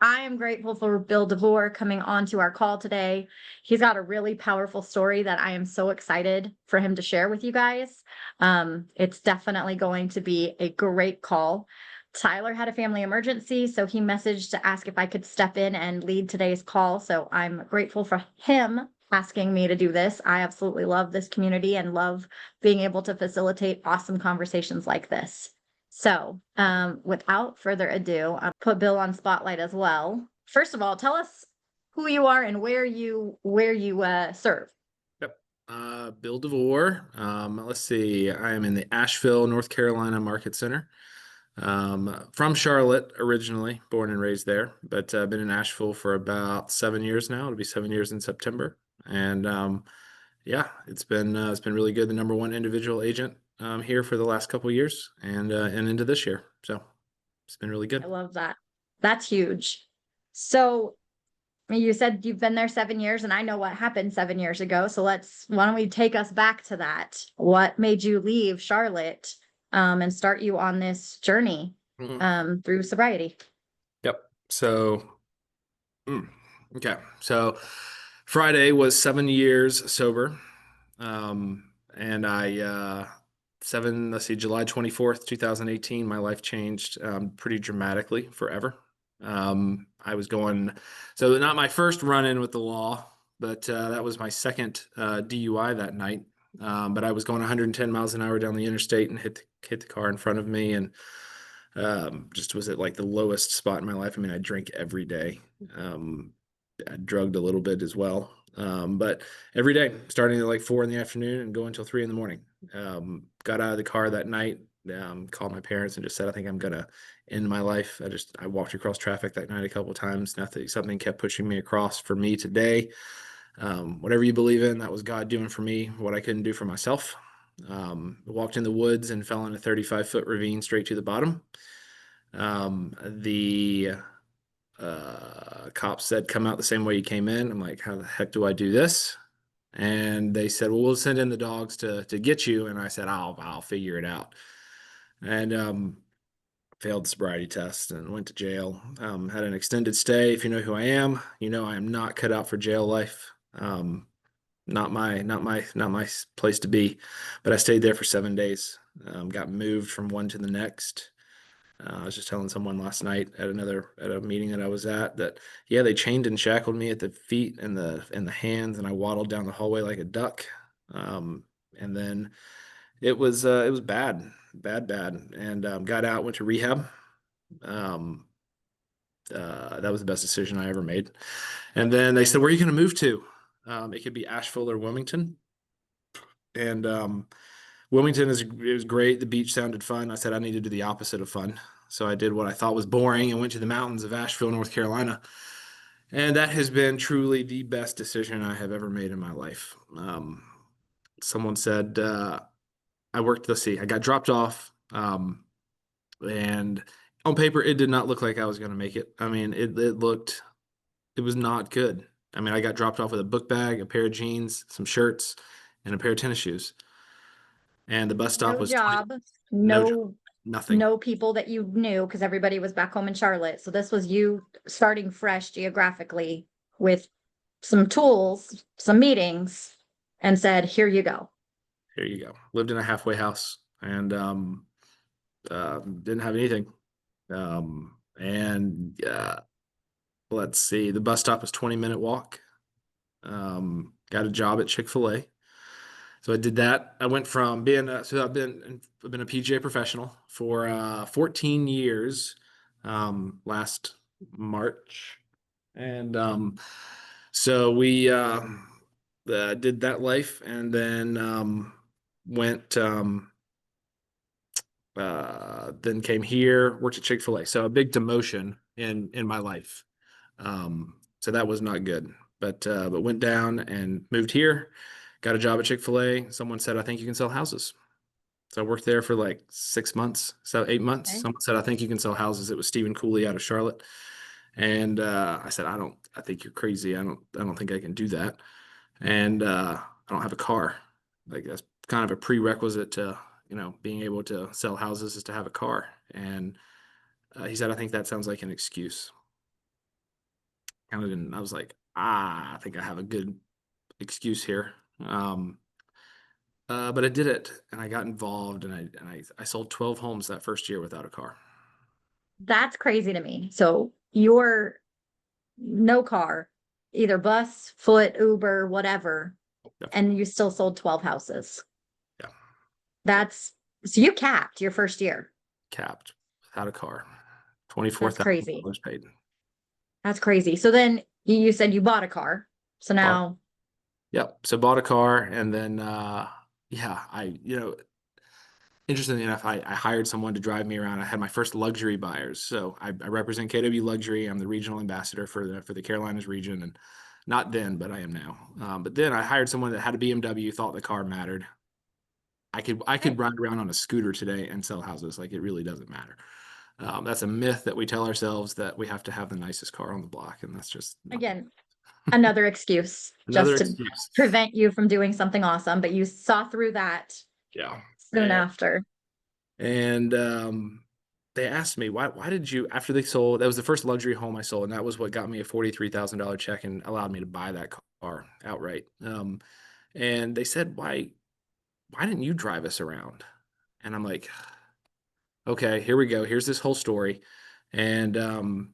I am grateful for Bill DeVore coming on to our call today. He's got a really powerful story that I am so excited for him to share with you guys. It's definitely going to be a great call. Tyler had a family emergency, so he messaged to ask if I could step in and lead today's call. So I'm grateful for him asking me to do this. I absolutely love this community and love being able to facilitate awesome conversations like this. So, without further ado, I'll put Bill on spotlight as well. First of all, tell us who you are and where you serve. Yep. Bill DeVore. Let's see. I am in the Asheville, North Carolina Market Center. From Charlotte originally, born and raised there, but I've been in Asheville for about 7 years now. It'll be 7 years in September, and yeah, it's been really good. The number one individual agent here for the last couple of years, and into this year, so it's been really I good. love that. That's huge. So, I mean, you said you've been there 7 years, and I know what happened 7 years ago. So why don't we take us back to that? What made you leave Charlotte, and start you on this journey, Mhm. through sobriety? Yep. So, mm, okay. So Friday was 7 years sober. And let's see, July 24th, 2018, my life changed pretty dramatically forever. I was going, so not my first run in with the law, but that was my second DUI that night. But I was going 110 miles an hour down the interstate and hit the car in front of me, and just was at like the lowest spot in my life. I mean, I drink every day. I drugged a little bit as well. But every day, starting at like 4 in the afternoon and going until 3 in the morning. Got out of the car that night, called my parents and just said, I think I'm gonna end my life. I walked across traffic that night a couple of times. Something kept pushing me across for me today. Whatever you believe in, that was God doing for me what I couldn't do for myself. Walked in the woods and fell in a 35-foot ravine straight to the bottom. The cops said, come out the same way you came in. I'm like, how the heck do I do this? And they said, well, we'll send in the dogs to get you. And I said, I'll figure it out. And failed the sobriety test and went to jail. Had an extended stay. If you know who I am, you know I am not cut out for jail life. Not my place to be. But I stayed there for 7 days. Got moved from one to the next. I was just telling someone last night at a meeting that I was at that, yeah, they chained and shackled me at the feet and the hands, and I waddled down the hallway like a duck. And then it was bad, bad, bad, and got out, went to rehab. Um, that was the best decision I ever made. And then they said, "Where are you going to move to?" It could be Asheville or Wilmington, and Wilmington it was great. The beach sounded fun. I said I need to do the opposite of fun. So I did what I thought was boring and went to the mountains of Asheville, North Carolina. And that has been truly the best decision I have ever made in my life. Someone said, let's see, I got dropped off. And on paper, it did not look like I was going to make it. I mean, it was not good. I mean, I got dropped off with a book bag, a pair of jeans, some shirts, and a pair of tennis shoes. And the bus stop No was 20, job, no job, no nothing. no people that you knew because everybody was back home in Charlotte. So this was you starting fresh geographically with some tools, some meetings, and said, here you go. Here you go. Lived in a halfway house and didn't have anything. And let's see, the bus stop was 20-minute walk. Got a job at Chick-fil-A. So I did that. I went from I've been a PGA professional for 14 years, last March. And so we did that life, and then went then came here, worked at Chick-fil-A. So a big demotion in my life. So that was not good. But went down and moved here, got a job at Chick-fil-A. Someone said, I think you can sell houses. So I worked there for like 6 months, so 8 months. Okay. Someone said, I think you can sell houses. It was Stephen Cooley out of Charlotte. And I said, I think you're crazy. I don't think I can do that. And I don't have a car. Like that's kind of a prerequisite to, being able to sell houses is to have a car. And he said, I think that sounds like an excuse. kind of didn't. I was like, I think I have a good excuse here. But I did it, and I got involved, and I sold 12 homes that first year without a car. That's crazy to me. So you're no car, either bus, foot, Uber, whatever, Yeah, and you still sold 12 houses. yeah, yeah. That's so you capped your first year. Capped without a car. That's crazy. $24,000 paid. That's crazy. So then you said you bought a car. So Bought, now, yep. So bought a car, and then yeah, interestingly enough, I hired someone to drive me around. I had my first luxury buyers. So I represent KW Luxury. I'm the regional ambassador for the Carolinas region, and not then, but I am now. But then I hired someone that had a BMW, thought the car mattered. I could okay, ride around on a scooter today and sell houses. Like, it really doesn't matter. That's a myth that we tell ourselves, that we have to have the nicest car on the block, and that's just not the again, another excuse another just to excuse. prevent you from doing something awesome, but you saw through that Yeah. soon after. And they asked me, why did you, after they sold, that was the first luxury home I sold, and that was what got me a $43,000 check and allowed me to buy that car outright. And they said, why didn't you drive us around? And I'm like, okay, here we go. Here's this whole story. And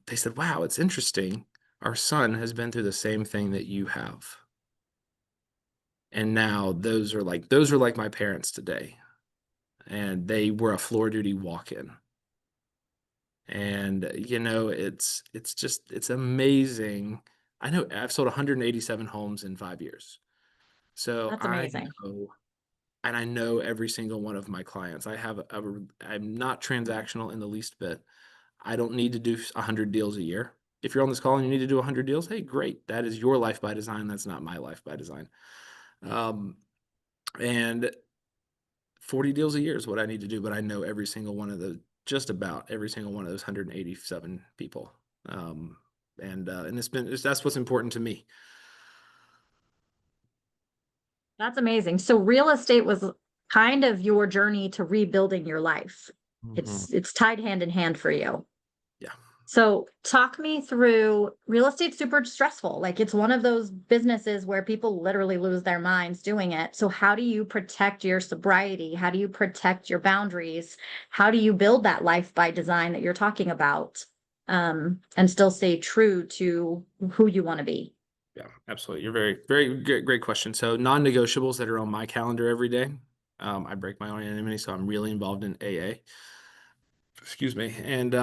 they said, wow, it's interesting. Our son has been through the same thing that you have. And now those are like my parents today. And they were a floor duty walk-in. And it's amazing. I know I've sold 187 homes in 5 years. So That's amazing. I know every single one of my clients. I'm not transactional in the least bit. I don't need to do 100 deals a year. If you're on this call and you need to do 100 deals, hey, great. That is your life by design. That's not my life by design. Um, and 40 deals a year is what I need to do, but I know every single one of those, just about every single one of those 187 people. Um, and that's what's important to me. That's amazing. So real estate was kind of your journey to rebuilding your life. Mhm. It's tied hand in hand for you. Yeah. So talk me through real estate super stressful. Like it's one of those businesses where people literally lose their minds doing it. So how do you protect your sobriety? How do you protect your boundaries? How do you build that life by design that you're talking about? And still stay true to who you want to be. Yeah, absolutely. You're very, very great question. So non-negotiables that are on my calendar every day. I break my own anonymity, so I'm really involved in AA. Excuse me. And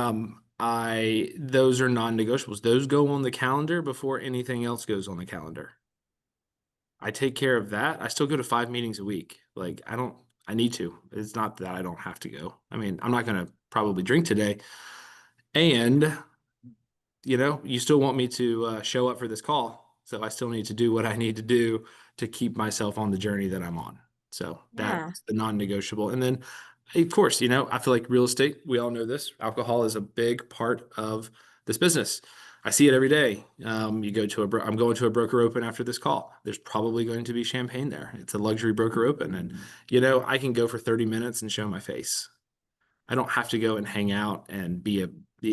I those are non-negotiables. Those go on the calendar before anything else goes on the calendar. I take care of that. I still go to 5 meetings a week. Like, I need to. It's not that I don't have to go. I mean, I'm not gonna probably drink today. And you still want me to show up for this call. So I still need to do what I need to do to keep myself on the journey that I'm on. So Yeah. that's the non-negotiable. And then, of course, I feel like real estate, we all know this. Alcohol is a big part of this business. I see it every day. I'm going to a broker open after this call. There's probably going to be champagne there. It's a luxury broker open. And, I can go for 30 minutes and show my face. I don't have to go and hang out and be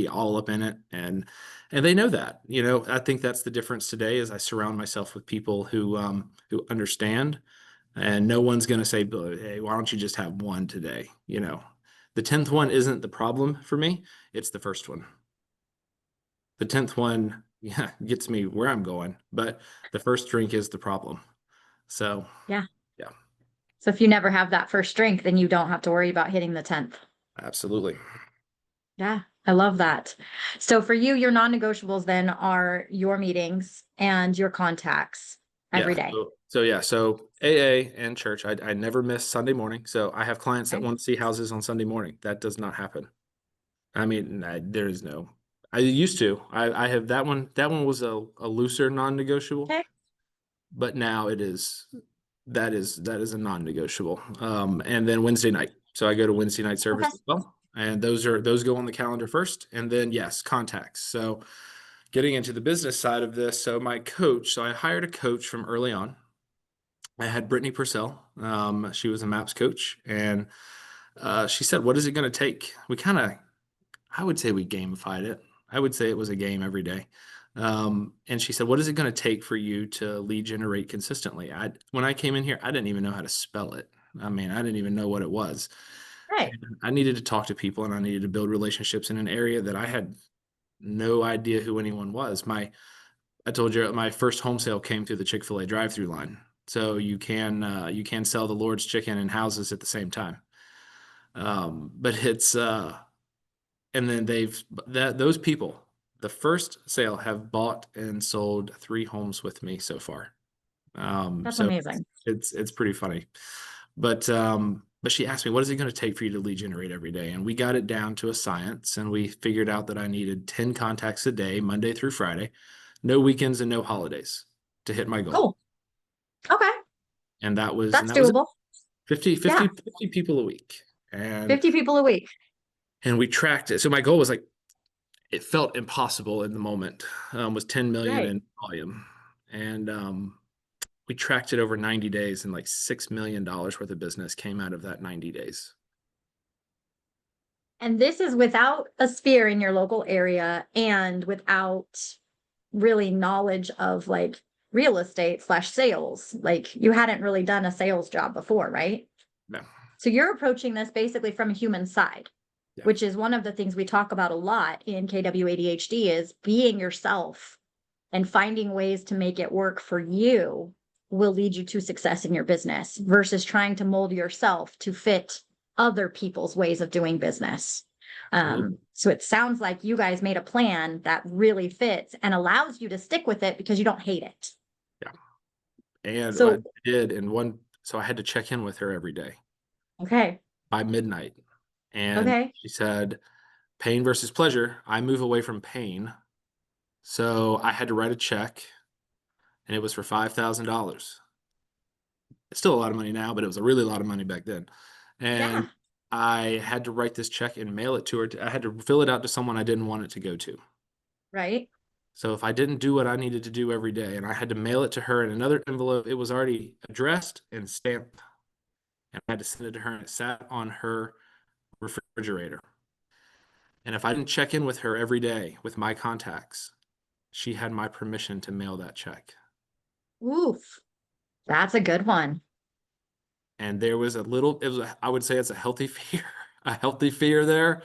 all up in it, and they know that. I think that's the difference today is I surround myself with people who understand, and no one's going to say, "Hey, why don't you just have one today?" The 10th one isn't the problem for me. It's the first one. The 10th one, yeah, gets me where I'm going, but the first drink is the problem. So, Yeah. yeah, So if you never have that first drink, then you don't have to worry about hitting the 10th. absolutely. Yeah, I love that. So for you, your non-negotiables then are your meetings and your contacts every Yeah. day. So AA and church, I never miss Sunday morning. So I have clients that Okay. want to see houses on Sunday morning. That does not happen. I mean, there is no. I used to. I have that one. That one was a looser non-negotiable, Okay. but now it is. That is a non-negotiable. And then Wednesday night. So I go to Wednesday night Okay. service as well, and those go on the calendar first, and then yes, contacts. So getting into the business side of this, so my coach. So I hired a coach from early on. I had Brittany Purcell. She was a MAPS coach, and she said, "What is it going to take?" I would say we gamified it. I would say it was a game every day. And she said, "What is it going to take for you to lead generate consistently?" When I came in here, I didn't even know how to spell it. I mean, I didn't even know what it was. Right. And I needed to talk to people and I needed to build relationships in an area that I had no idea who anyone was. I told you my first home sale came through the Chick-fil-A drive-through line. So you can sell the Lord's chicken and houses at the same time. But it's and then those people, the first sale have bought and sold 3 homes with me so far. That's So amazing. it's pretty funny. But she asked me, what is it going to take for you to lead generate every day? And we got it down to a science, and we figured out that I needed 10 contacts a day, Monday through Friday, no weekends and no holidays to hit my goal. Cool. Okay. And That's that was it. doable. 50 Yeah. 50 people a week. And 50 people a week. we tracked it. So my goal was like, it felt impossible in the moment, was 10 million Right. in volume. And we tracked it over 90 days, and like $6 million worth of business came out of that 90 days. And this is without a sphere in your local area and without really knowledge of like real estate slash sales. Like you hadn't really done a sales job before, right? No. So you're approaching this basically from a human side, Yeah. which is one of the things we talk about a lot in KW ADHD is being yourself and finding ways to make it work for you will lead you to success in your business versus trying to mold yourself to fit other people's ways of doing business. Absolutely. So it sounds like you guys made a plan that really fits and allows you to stick with it because you don't hate it. Yeah. And what I So, did in one, so I had to check in with her every day okay. by midnight. And Okay. she said, pain versus pleasure. I move away from pain. So I had to write a check, and it was for $5,000. It's still a lot of money now, but it was a really lot of money back then. And Yeah. I had to write this check and mail it to her. I had to fill it out to someone I didn't want it to go to. Right. So if I didn't do what I needed to do every day and I had to mail it to her in another envelope, it was already addressed and stamped. And I had to send it to her, and it sat on her refrigerator. And if I didn't check in with her every day with my contacts, she had my permission to mail that check. Oof. That's a good one. And there was I would say it's a healthy fear, a healthy fear there,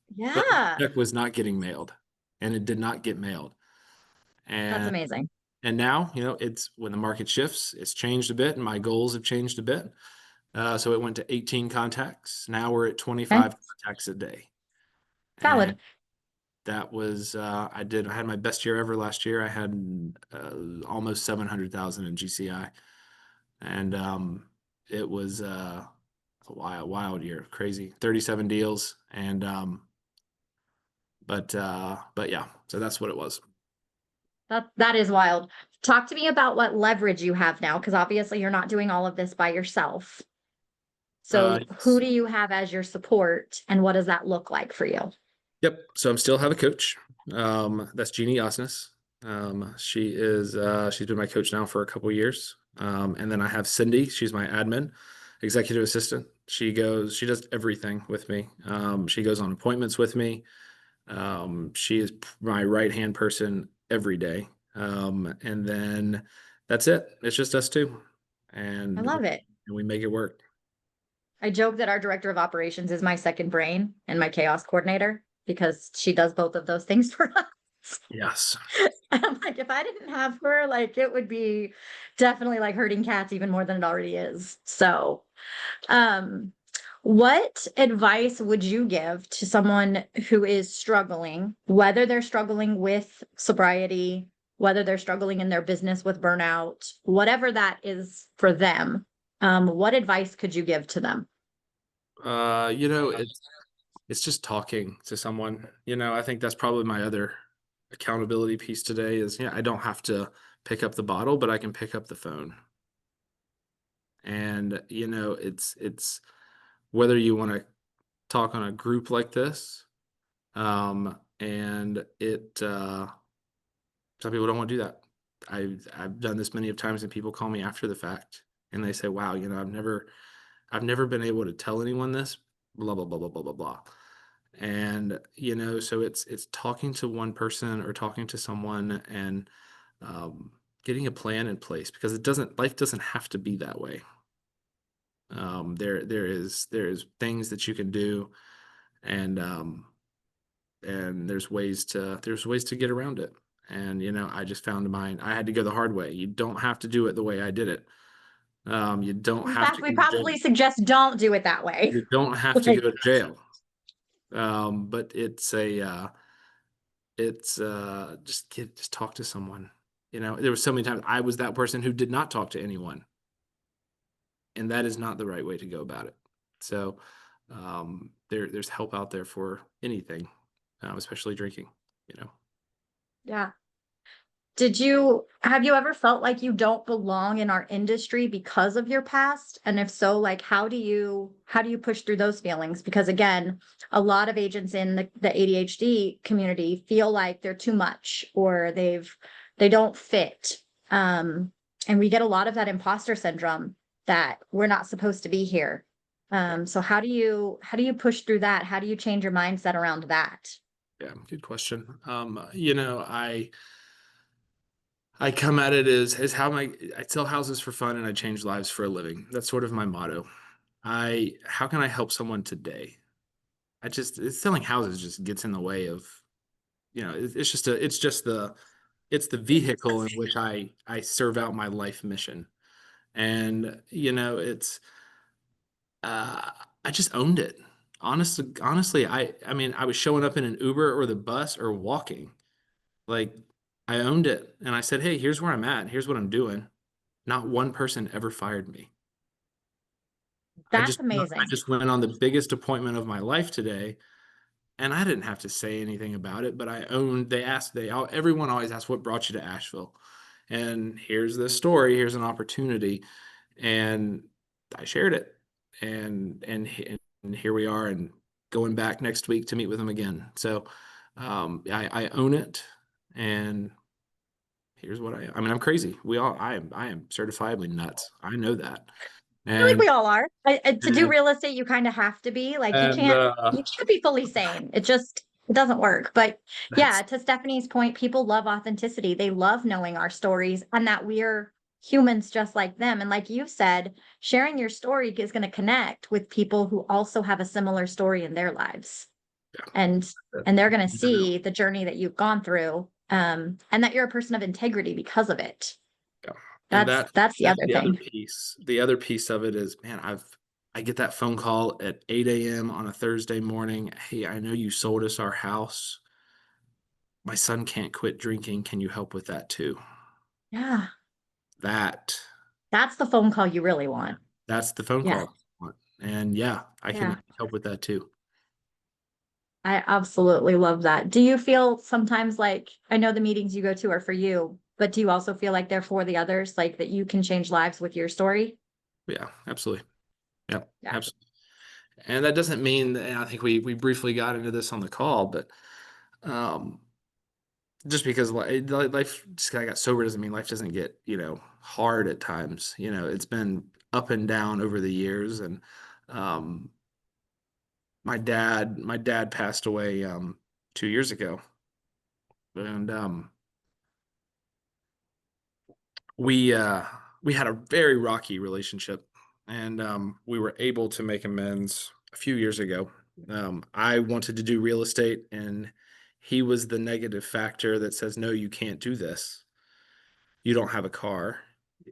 but the Yeah. check was not getting mailed, and it did not get mailed. That's And amazing. now, it's when the market shifts, it's changed a bit, and my goals have changed a bit. So it went to 18 contacts. Now we're at Okay. 25 contacts a day. And Valid. that was, I had my best year ever last year. I had almost 700,000 in GCI. And it was a wild year, crazy. 37 deals. And, but yeah, so that's what it was. That is wild. Talk to me about what leverage you have now, because obviously you're not doing all of this by yourself. So who Yes. do you have as your support and what does that look like for you? Yep. So I'm still have a coach. That's Jeannie Osnes. She's been my coach now for a couple years. And then I have Cindy. She's my admin, executive assistant. She does everything with me. She goes on appointments with me. She is my right hand person every day. And then that's it. It's just us two, I and love it. we make it work. I joke that our director of operations is my second brain and my chaos coordinator because she does both of those things for us. Yes. And I'm like, if I didn't have her, like it would be definitely like herding cats even more than it already is. So, um, what advice would you give to someone who is struggling, whether they're struggling with sobriety, whether they're struggling in their business with burnout, whatever that is for them? What advice could you give to them? It's just talking to someone. I think that's probably my other accountability piece today is, I don't have to pick up the bottle, but I can pick up the phone. And, it's whether you want to talk on a group like this, and some people don't want to do that. I've done this many of times, and people call me after the fact and they say, wow, I've never been able to tell anyone this, blah, blah, blah, blah, blah, blah, blah. And, so it's talking to one person or talking to someone and um, getting a plan in place because life doesn't have to be that way. There is things that you can do, and there's ways to get around it. And I just found mine. I had to go the hard way. You don't have to do it the way I did it. You don't In have fact, to we go to jail. probably suggest don't do it that way. You don't have to Like, go to jail. But it's just talk to someone. There were so many times I was that person who did not talk to anyone, and that is not the right way to go about it. So there's help out there for anything, especially drinking. You know. yeah. Have you ever felt like you don't belong in our industry because of your past? And if so, like how do you push through those feelings? Because again, a lot of agents in the ADHD community feel like they're too much or they don't fit. And we get a lot of that imposter syndrome that we're not supposed to be here. Yeah, So how do you push through that? How do you change your mindset around that? yeah, good question. I come at it as how I sell houses for fun and I change lives for a living. That's sort of my motto. How can I help someone today? Selling houses just gets in the way of, it's the vehicle in which I serve out my life mission. And, uh, I just owned it. Honestly, I mean, I was showing up in an Uber or the bus or walking. Like, I owned it. And I said, hey, here's where I'm at. Here's what I'm doing. Not one person ever fired me. I That's just I amazing. just went on the biggest appointment of my life today, and I didn't have to say anything about it, but I owned everyone always asks what brought you to Asheville. And here's the story, here's an opportunity, and I shared it. And here we are and going back next week to meet with them again. So I own it, and here's what I mean, I'm crazy. I am certifiably nuts. I know that. Feel like And we all are. To do and real estate, you kind of have to be like you and can't you can't be fully sane. It doesn't work. But yeah, that's to Stephanie's point, people love authenticity. They love knowing our stories and that we're humans just like them. And like you said, sharing your story is going to connect with people who also have a similar story in their lives. And that, and they're going to see the journey that you've gone through, and that you're a person of integrity because of it. yeah. And That's the that's other the other thing. piece. The other piece of it is, man, I get that phone call at 8 a.m. on a Thursday morning. Hey, I know you sold us our house. My son can't quit drinking. Can you help with that too? Yeah. That That's the phone call you really want. that's the phone Yeah. call. And yeah, I can Yeah. help with that too. I absolutely love that. Do you feel sometimes like I know the meetings you go to are for you, but do you also feel like they're for the others, like that you can change lives with your story? Yeah, absolutely. Yeah, Yeah. absolutely. And that doesn't mean that I think we briefly got into this on the call, but um just because life just 'cause I got sober doesn't mean life doesn't get, hard at times. It's been up and down over the years. And um my dad passed away 2 years ago. And we had a very rocky relationship, and we were able to make amends a few years ago. I wanted to do real estate, and he was the negative factor that says, no, you can't do this. You don't have a car.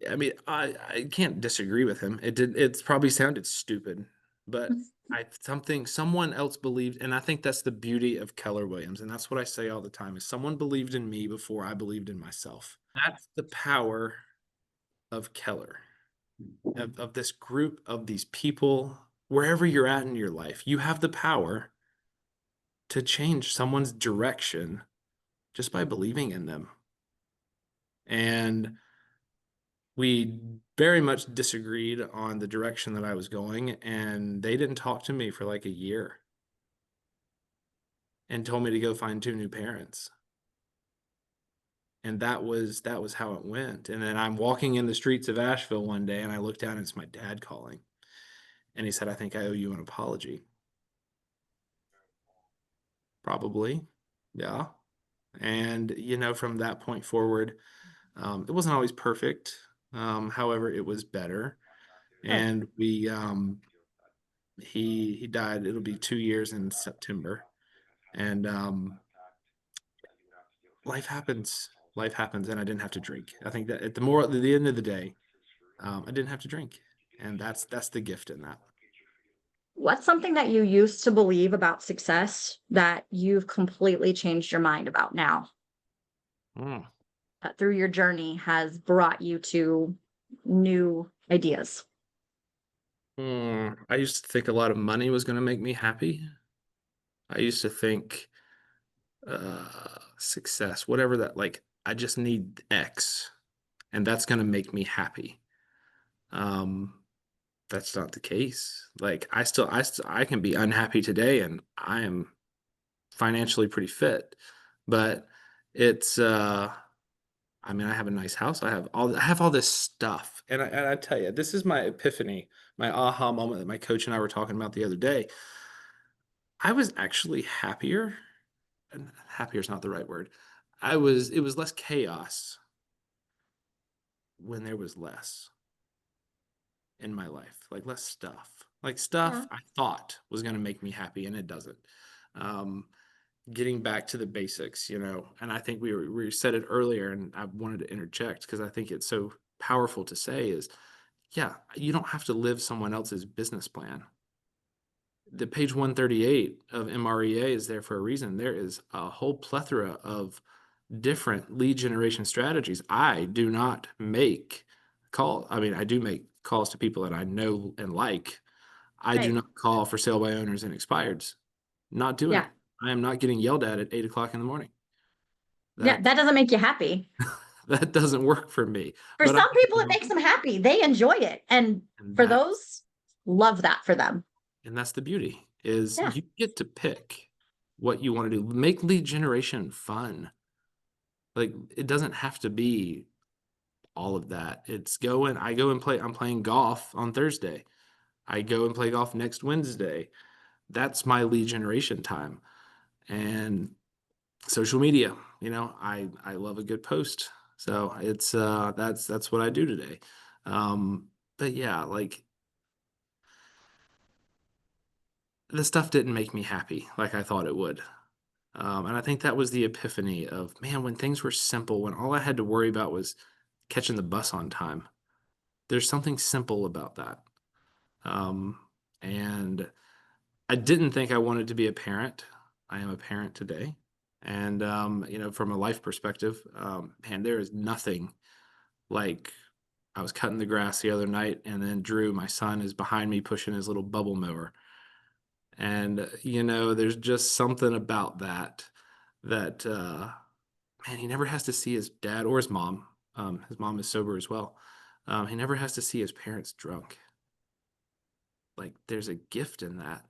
I mean, I can't disagree with him. It's probably sounded stupid, but someone else believed, and I think that's the beauty of Keller Williams, and that's what I say all the time is someone believed in me before I believed in myself. That's the power of Keller, of this group of these people, wherever you're at in your life, you have the power to change someone's direction just by believing in them. And we very much disagreed on the direction that I was going, and they didn't talk to me for like a year and told me to go find two new parents. And that was how it went. And then I'm walking in the streets of Asheville one day and I look down and it's my dad calling. And he said, I think I owe you an apology. probably. Yeah. And, from that point forward, it wasn't always perfect. However, it was better. Good. And he died. It'll be 2 years in September. And life happens. Life happens, and I didn't have to drink. I think that at the end of the day, I didn't have to drink, and that's the gift in that. What's something that you used to believe about success that you've completely changed your mind about now, Mm. that through your journey has brought you to new ideas? I used to think a lot of money was going to make me happy. I used to think success, whatever that, like, I just need X, and that's going to make me happy. Um, that's not the case. Like, I can be unhappy today, and I am financially pretty fit, but it's I mean, I have a nice house. I have all this stuff. And I tell you, this is my epiphany, my aha moment that my coach and I were talking about the other day. I was actually happier, and happier is not the right word. It was less chaos when there was less in my life, like less stuff. Like Yeah. stuff I thought was going to make me happy, and it doesn't. Um, Getting back to the basics, and I think we said it earlier, and I wanted to interject because I think it's so powerful to say is, yeah, you don't have to live someone else's business plan. The page 138 of MREA is there for a reason. There is a whole plethora of different lead generation strategies. I do not make I mean, I do make calls to people that I know and like. I do Right. not call for sale by owners and expireds. Not doing Yeah. it. I am not getting yelled at 8 o'clock in the morning. Yeah. That That doesn't make you happy. that doesn't work for me. For But I some people, it makes them happy. They enjoy it. And and for that those, love that for them. and that's the beauty is Yeah. you get to pick what you want to do. Make lead generation fun. Like it doesn't have to be all of that. I go and play I'm playing golf on Thursday. I go and play golf next Wednesday. That's my lead generation time. And social media, I love a good post. So it's that's what I do today. But yeah, like the stuff didn't make me happy like I thought it would. And I think that was the epiphany of, man, when things were simple, when all I had to worry about was catching the bus on time. There's something simple about that. Um, and I didn't think I wanted to be a parent. I am a parent today. And, from a life perspective, man, there is nothing like I was cutting the grass the other night, and then Drew, my son, is behind me pushing his little bubble mower. And, there's just something about that, man, he never has to see his dad or his mom. His mom is sober as well. He never has to see his parents drunk. Like there's a gift in that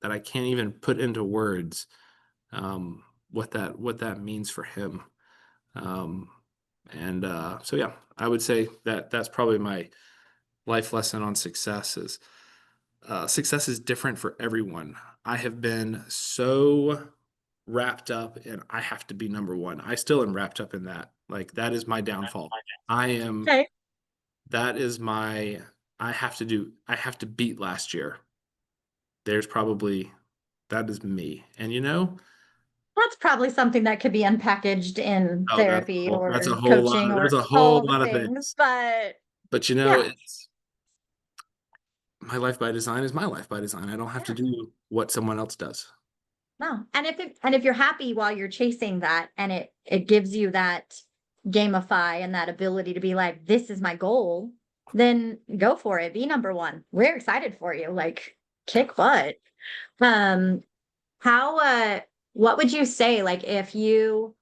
I can't even put into words. What that means for him. Um, and so yeah, I would say that that's probably my life lesson on success is different for everyone. I have been so wrapped up in I have to be number one. I still am wrapped up in that. Like that is my downfall. I am Okay. that is my I have to beat last year. There's probably that is me. And That's probably something that could be unpackaged in oh therapy that's a or whole lot coaching there's or a whole all the lot of things. things. But But yeah, it's my life by design is my life by design. I don't have to yeah. do what someone else does. No. And if you're happy while you're chasing that and it gives you that gamify and that ability to be like, this is my goal, then go for it. Be number one. We're excited for you. Like kick butt. Um, how what would you say like if your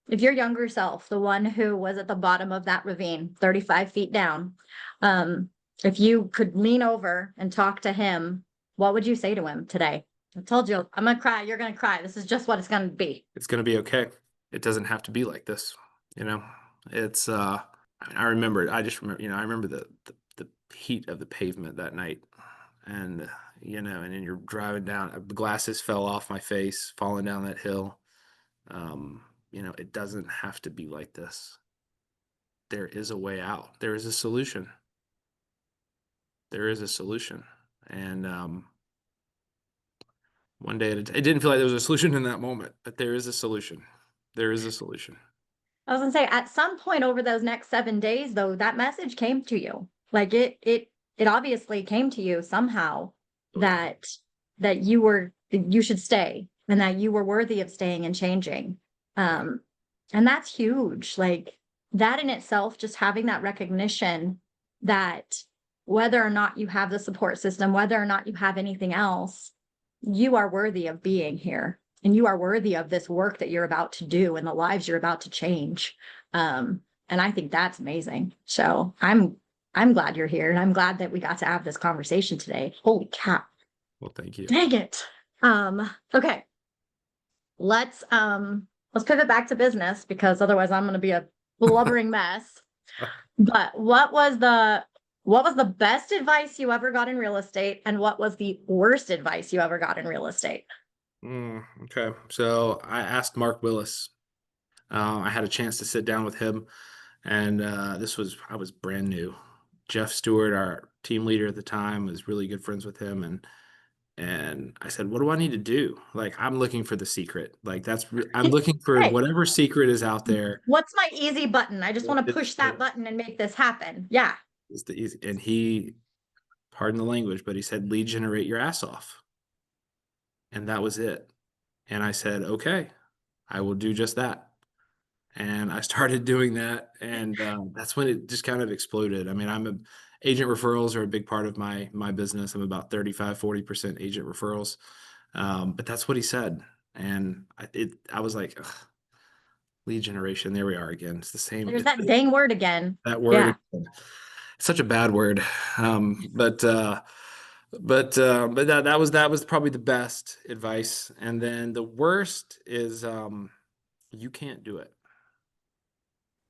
younger self, the one who was at the bottom of that ravine, 35 feet down, um, if you could lean over and talk to him, what would you say to him today? I told you, I'm gonna cry. You're gonna cry. This is just what it's gonna be. It's going to be okay. It doesn't have to be like this. You know, it's, I mean, I just remember, I remember the heat of the pavement that night. And, and then you're driving down, the glasses fell off my face, falling down that hill. It doesn't have to be like this. There is a way out. There is a solution. There is a solution. And one day it didn't feel like there was a solution in that moment, but there is a solution. There is a solution. I was gonna say, at some point over those next 7 days, though, that message came to you. Like it obviously came to you somehow Oh yeah. that you should stay and that you were worthy of staying and changing. Yeah. Um, and that's huge. Like that in itself, just having that recognition that whether or not you have the support system, whether or not you have anything else, you are worthy of being here and you are worthy of this work that you're about to do and the lives you're about to change. And I think that's amazing. So I'm glad you're here and I'm glad that we got to have this conversation today. Holy cow. Well, thank you. Dang it. Okay. Let's pivot back to business because otherwise I'm gonna be a blubbering mess. But what was the best advice you ever got in real estate and what was the worst advice you ever got in real estate? Okay. So I asked Mark Willis. I had a chance to sit down with him, and I was brand new. Jeff Stewart, our team leader at the time, was really good friends with him, and I said, "What do I need to do? Like, I'm looking for the secret. Like, I'm looking for Hey, whatever secret is out there. what's my easy button? I just What want to is push that button and make this happen. Yeah. the easy?" And he, pardon the language, but he said, "Lead generate your ass off," and that was it. And I said, "Okay, I will do just that." And I started doing that, and that's when it just kind of exploded. I mean, agent referrals are a big part of my business. I'm about 35-40% agent referrals, but that's what he said, and I was like, "Ugh, lead generation. There we are again. It's the same. There's that dang word again. That word Yeah. again. Such a bad word." But that was probably the best advice, and then the worst is you can't do it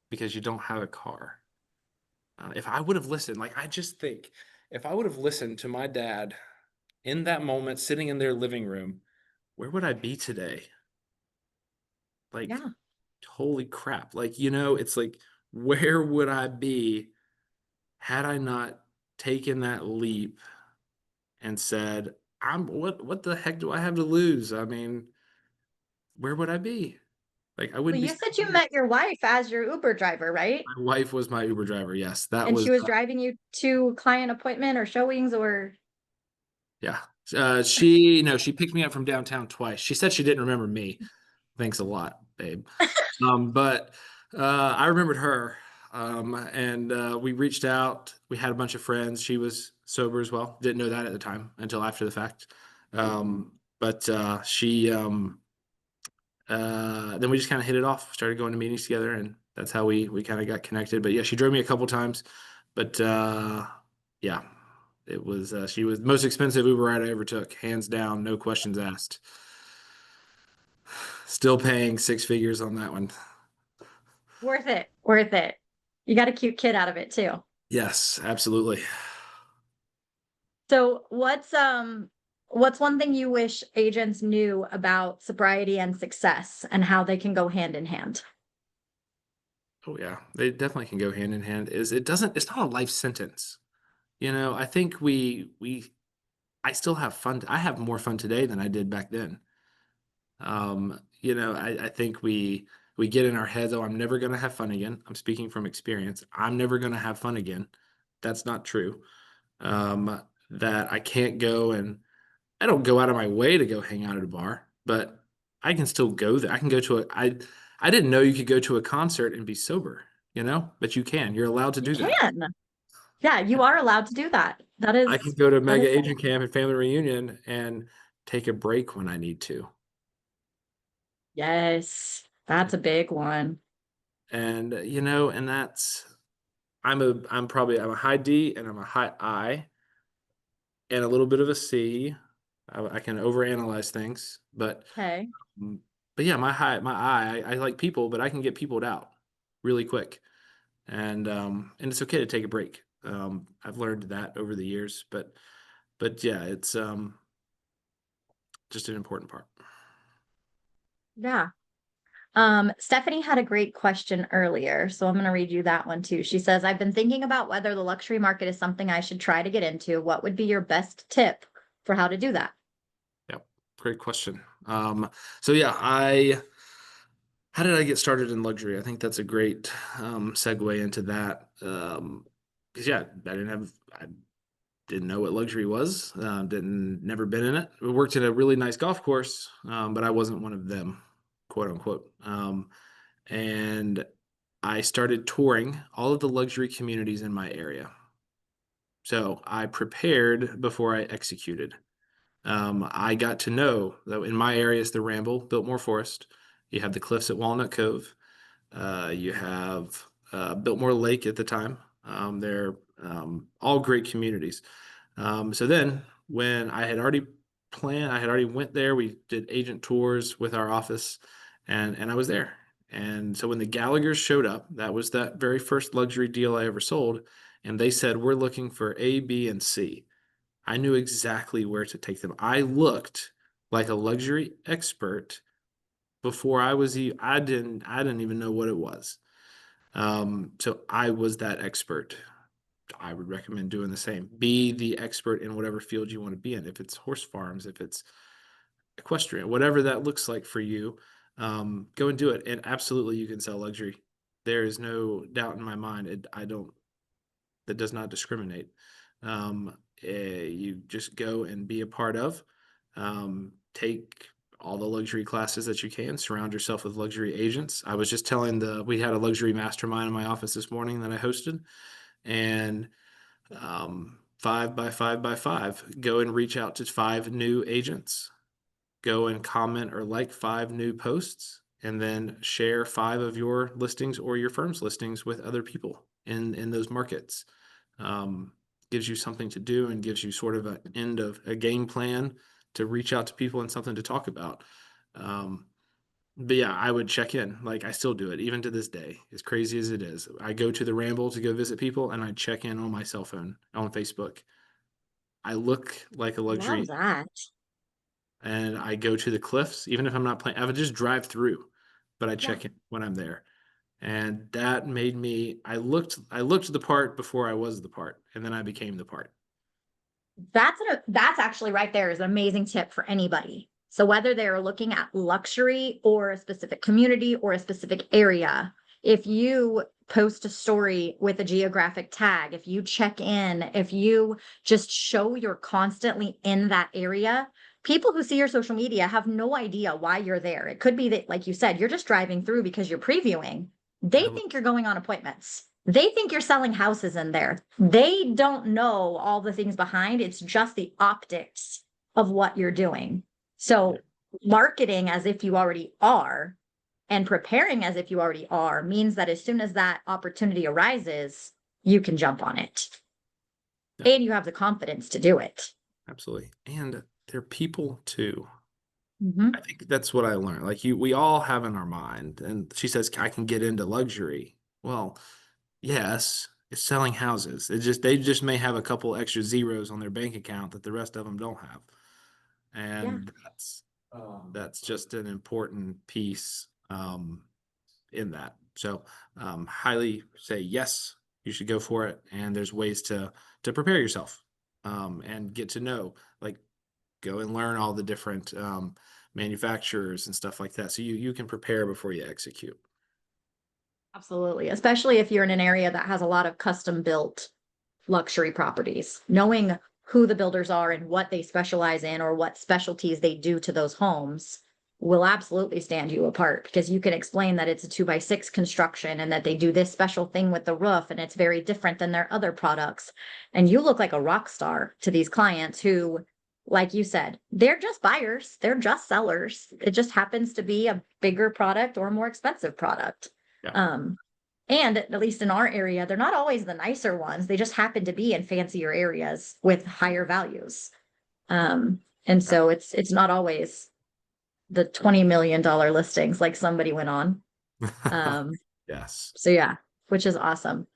because you don't have a car. If I would have listened, like I just think, if I would have listened to my dad in that moment, sitting in their living room, where would I be today? Like, Yeah. holy crap! Like, it's like, where would I be had I not taken that leap and said, What the heck do I have to lose? I mean, where would I be? Like, I Well, wouldn't be you said sitting you here. met your wife as your Uber driver, right? My wife was my Uber driver. Yes, that And was she was driving you to client appointment or showings or yeah. She picked me up from downtown twice. She said she didn't remember me. Thanks a lot, babe. But I remembered her. And we reached out. We had a bunch of friends. She was sober as well. Didn't know that at the time until after the fact. But she then we just kind of hit it off. Started going to meetings together, and that's how we kind of got connected. But yeah, she drove me a couple times. But yeah, she was the most expensive Uber ride I ever took, hands down, no questions asked. Still paying six figures on that one. worth it, worth it. You got a cute kid out of it too. Yes, absolutely. So what's one thing you wish agents knew about sobriety and success and how they can go hand in hand? Oh yeah, they definitely can go hand in hand. It's not a life sentence. I think I still have fun. I have more fun today than I did back then. I think we get in our heads, oh, I'm never gonna have fun again. I'm speaking from experience. I'm never gonna have fun again. That's not true. That I can't go, and I don't go out of my way to go hang out at a bar, but I can still go there. I can go to I didn't know you could go to a concert and be sober, but you can. You're allowed to You do that. can. Yeah, you are allowed to do that. I can go to That mega is agent camp and family reunion and take a break when I need to. yes, that's a big one. And and I'm a high D and I'm a high I and a little bit of a C. I can overanalyze things, Okay. mm, but yeah, my I like people, but I can get peopled out really quick, and it's okay to take a break. I've learned that over the years, but but yeah, it's just an important part. Yeah. Stephanie had a great question earlier, so I'm going to read you that one too. She says, I've been thinking about whether the luxury market is something I should try to get into. What would be your best tip for how to do that? Yeah, great question. So yeah, I how did I get started in luxury? I think that's a great segue into that. 'Cause yeah, I didn't know what luxury was. Never been in it. I worked at a really nice golf course, but I wasn't one of them, quote unquote. And I started touring all of the luxury communities in my area. So I prepared before I executed. I got to know that in my area is the Ramble, Biltmore Forest. You have the cliffs at Walnut Cove. You have Biltmore Lake at the time. They're all great communities. So then when I had already planned, I had already went there. We did agent tours with our office, and I was there. And so when the Gallaghers showed up, that was that very first luxury deal I ever sold. And they said, we're looking for A, B, and C. I knew exactly where to take them. I looked like a luxury expert before I didn't even know what it was. So I was that expert. I would recommend doing the same. Be the expert in whatever field you want to be in. If it's horse farms, if it's equestrian, whatever that looks like for you, go and do it. And absolutely, you can sell luxury. There is no doubt in my mind. That does not discriminate. You just go and be a part of. Take all the luxury classes that you can. Surround yourself with luxury agents. I was just we had a luxury mastermind in my office this morning that I hosted, and 5 by 5 by 5, go and reach out to 5 new agents. Go and comment or like 5 new posts, and then share 5 of your listings or your firm's listings with other people in those markets. Gives you something to do and gives you sort of an end of a game plan to reach out to people and something to talk about. But yeah, I would check in. Like I still do it even to this day, as crazy as it is. I go to the Ramble to go visit people and I check in on my cell phone on Facebook. I look like a Love luxury that. and I go to the cliffs, even if I'm not playing, I would just drive through, but I Yeah. check in when I'm there. And that made me, I looked the part before I was the part, and then I became the part. That's actually right there is an amazing tip for anybody. So whether they're looking at luxury or a specific community or a specific area, if you post a story with a geographic tag, if you check in, if you just show you're constantly in that area, people who see your social media have no idea why you're there. It could be that, like you said, you're just driving through because you're previewing. They I, think you're going on appointments. They think you're selling houses in there. They don't know all the things behind. It's just the optics of what you're doing. yeah, So marketing as if you already are and preparing as if you already are means that as soon as that opportunity arises, you can jump on it yeah, and you have the confidence to do it. absolutely. And they're people too. I Mhm. think that's what I learned. Like we all have in our mind, and she says, I can get into luxury. Well, yes, it's selling houses. They just may have a couple extra zeros on their bank account that the rest of them don't have. Yeah, And that's just an important piece in that. So highly say yes, you should go for it. And there's ways to prepare yourself and get to know, like go and learn all the different manufacturers and stuff like that. So you can prepare before you execute. absolutely. Especially if you're in an area that has a lot of custom built luxury properties, knowing who the builders are and what they specialize in or what specialties they do to those homes will absolutely stand you apart because you can explain that it's a 2x6 construction and that they do this special thing with the roof and it's very different than their other products. And you look like a rock star to these clients who, like you said, they're just buyers, they're just sellers. It just happens to be a bigger product or a more expensive product. Yeah. Um, and at least in our area, they're not always the nicer ones. They just happen to be in fancier areas with higher values. And Yeah. so it's not always the $20 million listings like somebody went on. Um, Yes. so yeah, which is awesome.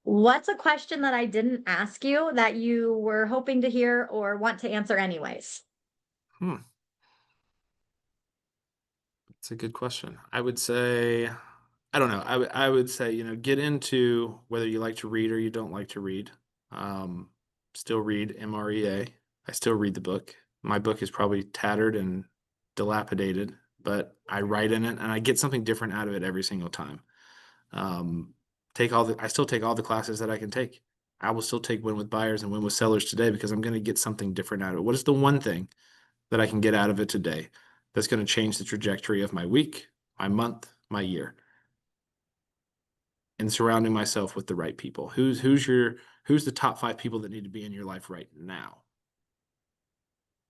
What's a question that I didn't ask you that you were hoping to hear or want to answer anyways? Hmm, that's a good question. I would say, I don't know. I would say, get into whether you like to read or you don't like to read. Um, Still read MREA. I still read the book. My book is probably tattered and dilapidated, but I write in it and I get something different out of it every single time. Um, I still take all the classes that I can take. I will still take Win with Buyers and Win with Sellers today because I'm going to get something different out of it. What is the one thing that I can get out of it today that's going to change the trajectory of my week, my month, my year? And surrounding myself with the right people. Who's the top 5 people that need to be in your life right now?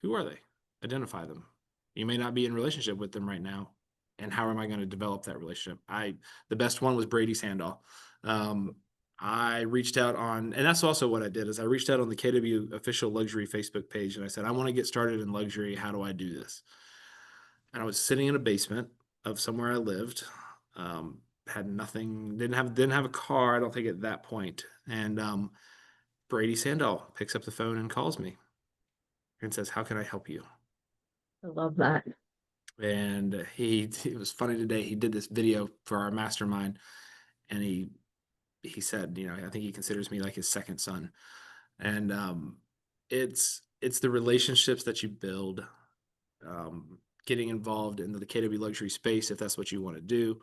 Who are they? Identify them. You may not be in relationship with them right now. And how am I going to develop that relationship? The best one was Brady Sandall. Um, I reached out on, and that's also what I did is I reached out on the KW official luxury Facebook page and I said, I want to get started in luxury. How do I do this? And I was sitting in a basement of somewhere I lived. Had nothing, didn't have a car, I don't think at that point. And Brady Sandall picks up the phone and calls me and says, how can I help you? I love that. And it was funny today. He did this video for our mastermind, and he said, I think he considers me like his second son. And it's the relationships that you build, getting involved in the KW luxury space if that's what you want to do.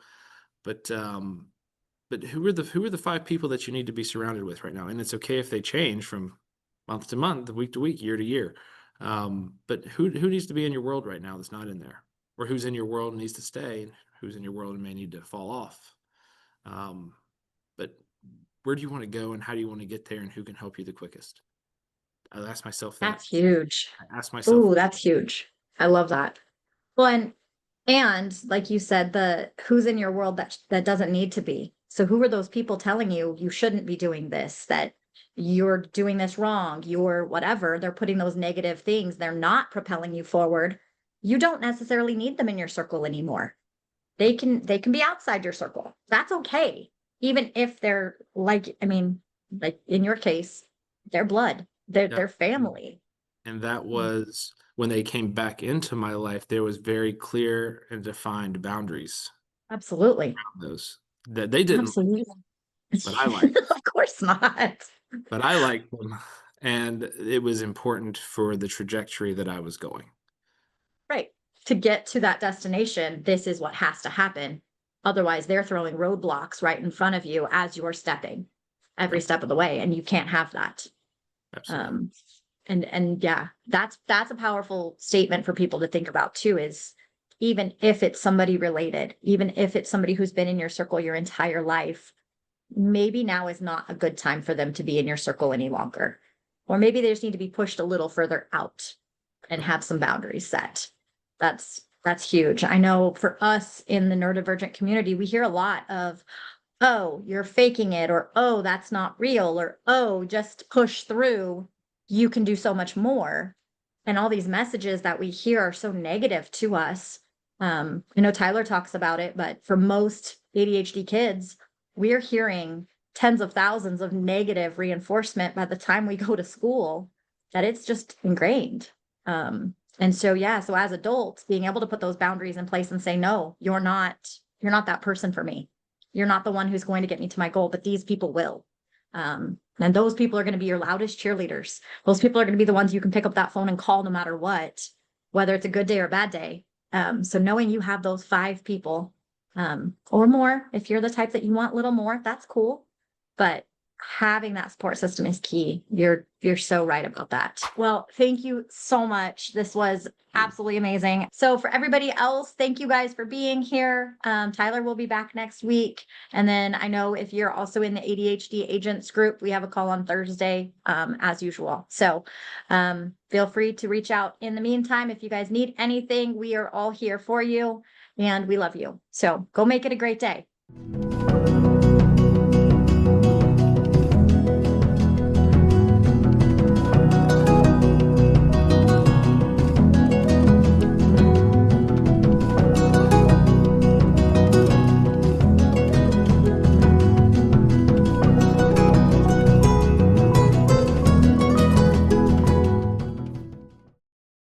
But who are the 5 people that you need to be surrounded with right now? And it's okay if they change from month to month, week to week, year to year. But who needs to be in your world right now that's not in there, or who's in your world and needs to stay, and who's in your world and may need to fall off? Um, but where do you want to go, and how do you want to get there, and who can help you the quickest? I ask myself that. That's huge. I ask myself, Ooh, that's huge. I love that. Well, and like you said, the who's in your world that doesn't need to be. So who are those people telling you you shouldn't be doing this, that you're doing this wrong, you're whatever, they're putting those negative things, they're not propelling you forward. You don't necessarily need them in your circle anymore. They can be outside your circle. That's okay. Even if they're like, I mean, like in your case, they're blood. They're yeah. they're family. And that was when they came back into my life, there was very clear and defined boundaries Absolutely. on those that they didn't, Absolutely. but I liked. Of course not. But I liked them, and it was important for the trajectory that I was going. Right. To get to that destination, this is what has to happen. Otherwise, they're throwing roadblocks right in front of you as you're stepping every Yep, step of the way, and you can't have that. absolutely. Um, and yeah, that's a powerful statement for people to think about too, is even if it's somebody related, even if it's somebody who's been in your circle your entire life, maybe now is not a good time for them to be in your circle any longer. Or maybe they just need to be pushed a little further out and Yep. have some boundaries set. That's huge. I know for us in the neurodivergent community, we hear a lot of, oh, you're faking it, or oh, that's not real, or oh, just push through. You can do so much more. And all these messages that we hear are so negative to us. I know Tyler talks about it, but for most ADHD kids, we're hearing tens of thousands of negative reinforcement by the time we go to school, that it's just ingrained. And so, yeah, so as adults, being able to put those boundaries in place and say, no, you're not that person for me. You're not the one who's going to get me to my goal, but these people will. And those people are going to be your loudest cheerleaders. Those people are going to be the ones you can pick up that phone and call no matter what, whether it's a good day or a bad day. So knowing you have those 5 people, or more, if you're the type that you want a little more, that's cool. But having that support system is key. You're so right about that. Well, thank you so much. This was absolutely amazing. So for everybody else, thank you guys for being here. Tyler will be back next week. And then I know if you're also in the ADHD agents group, we have a call on Thursday, as usual. So feel free to reach out in the meantime. If you guys need anything, we are all here for you and we love you. So go make it a great day.